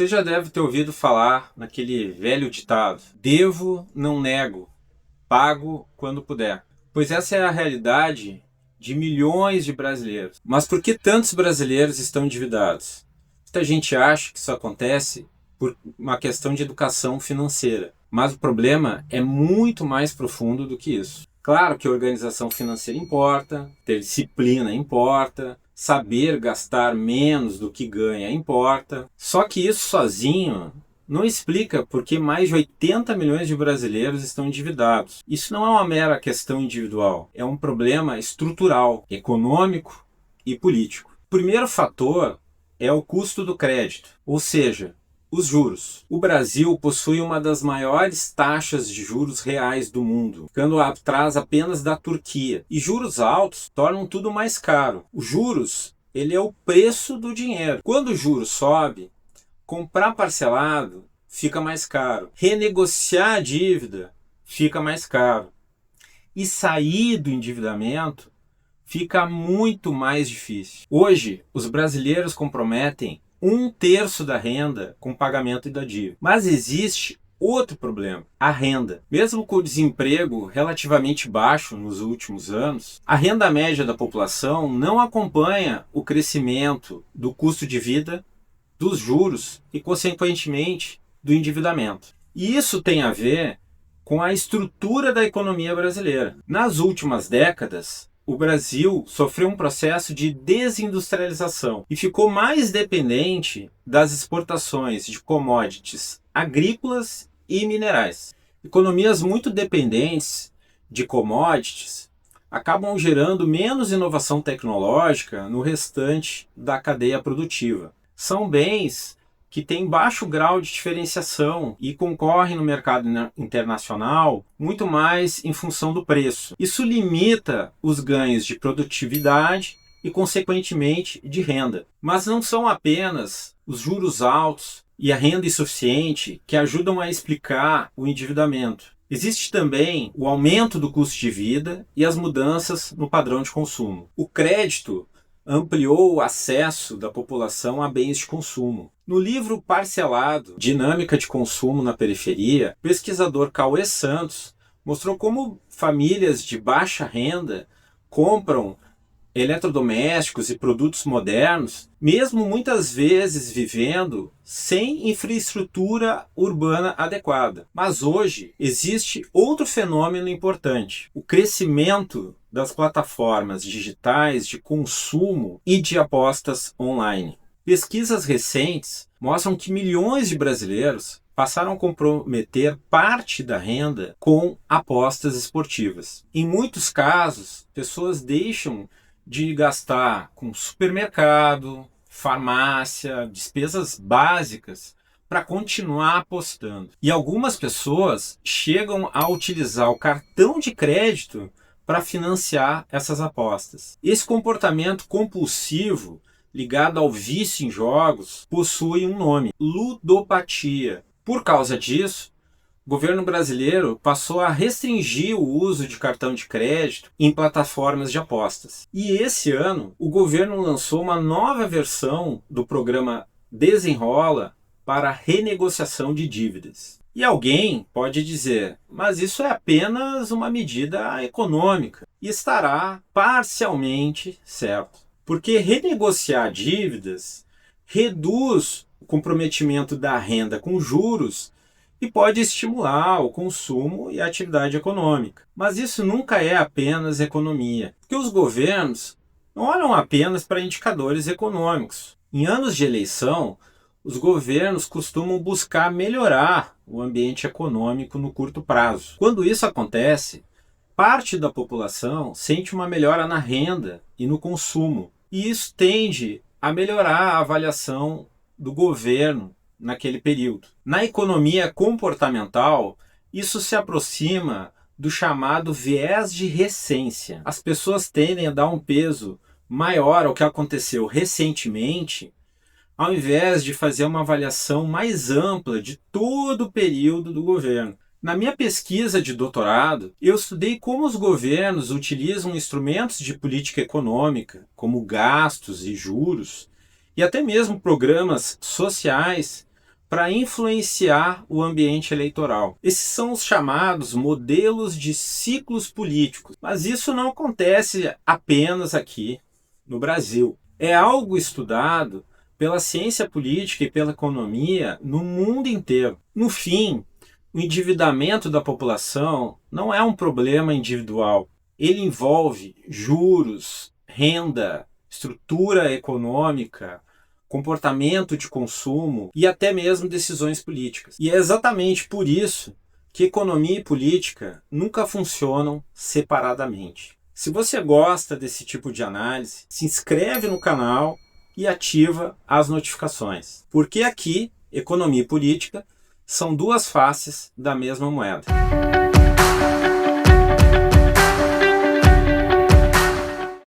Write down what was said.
Você já deve ter ouvido falar naquele velho ditado: devo, não nego, pago quando puder. Pois essa é a realidade de milhões de brasileiros. Mas por que tantos brasileiros estão endividados? Muita gente acha que isso acontece por uma questão de educação financeira. Mas o problema é muito mais profundo do que isso. Claro que a organização financeira importa, ter disciplina importa, saber gastar menos do que ganha importa. Só que isso sozinho não explica por que mais de 80 milhões de brasileiros estão endividados. Isso não é uma mera questão individual, é um problema estrutural, econômico e político. O primeiro fator é o custo do crédito, ou seja, os juros. O Brasil possui uma das maiores taxas de juros reais do mundo, ficando atrás apenas da Turquia. E juros altos tornam tudo mais caro. Os juros, ele é o preço do dinheiro. Quando o juro sobe, comprar parcelado fica mais caro. Renegociar a dívida fica mais caro. E sair do endividamento fica muito mais difícil. Hoje, os brasileiros comprometem 1/3 da renda com o pagamento da dívida. Mas existe outro problema, a renda. Mesmo com o desemprego relativamente baixo nos últimos anos, a renda média da população não acompanha o crescimento do custo de vida, dos juros e, consequentemente, do endividamento. E isso tem a ver com a estrutura da economia brasileira. Nas últimas décadas, o Brasil sofreu um processo de desindustrialização e ficou mais dependente das exportações de commodities agrícolas e minerais. Economias muito dependentes de commodities acabam gerando menos inovação tecnológica no restante da cadeia produtiva. São bens que têm baixo grau de diferenciação e concorrem no mercado internacional muito mais em função do preço. Isso limita os ganhos de produtividade e, consequentemente, de renda. Mas não são apenas os juros altos e a renda insuficiente que ajudam a explicar o endividamento. Existe também o aumento do custo de vida e as mudanças no padrão de consumo. O crédito ampliou o acesso da população a bens de consumo. No livro Parcelado, Dinâmica de Consumo na Periferia, o pesquisador Cauê Santos mostrou como famílias de baixa renda compram eletrodomésticos e produtos modernos, mesmo muitas vezes vivendo sem infraestrutura urbana adequada. Mas hoje existe outro fenômeno importante: o crescimento das plataformas digitais de consumo e de apostas online. Pesquisas recentes mostram que milhões de brasileiros passaram a comprometer parte da renda com apostas esportivas. Em muitos casos, pessoas deixam de gastar com supermercado, farmácia, despesas básicas para continuar apostando. E algumas pessoas chegam a utilizar o cartão de crédito para financiar essas apostas. Esse comportamento compulsivo ligado ao vício em jogos possui um nome: ludopatia. Por causa disso, o governo brasileiro passou a restringir o uso de cartão de crédito em plataformas de apostas. E esse ano, o governo lançou uma nova versão do programa Desenrola para renegociação de dívidas. E alguém pode dizer: mas isso é apenas uma medida econômica. E estará parcialmente certo. Porque renegociar dívidas reduz o comprometimento da renda com juros e pode estimular o consumo e a atividade econômica. Mas isso nunca é apenas economia, porque os governos não olham apenas para indicadores econômicos. Em anos de eleição, os governos costumam buscar melhorar o ambiente econômico no curto prazo. Quando isso acontece, parte da população sente uma melhora na renda e no consumo, e isso tende a melhorar a avaliação do governo naquele período. Na economia comportamental, isso se aproxima do chamado viés de recência. As pessoas tendem a dar um peso maior ao que aconteceu recentemente, ao invés de fazer uma avaliação mais ampla de todo o período do governo. Na minha pesquisa de doutorado, eu estudei como os governos utilizam instrumentos de política econômica, como gastos e juros, e até mesmo programas sociais, para influenciar o ambiente eleitoral. Esses são os chamados modelos de ciclos políticos. Mas isso não acontece apenas aqui no Brasil. É algo estudado pela ciência política e pela economia no mundo inteiro. No fim, o endividamento da população não é um problema individual. Ele envolve juros, renda, estrutura econômica, comportamento de consumo e até mesmo decisões políticas. E é exatamente por isso que economia e política nunca funcionam separadamente. Se você gosta desse tipo de análise, se inscreve no canal e ativa as notificações. Porque aqui, economia e política são duas faces da mesma moeda.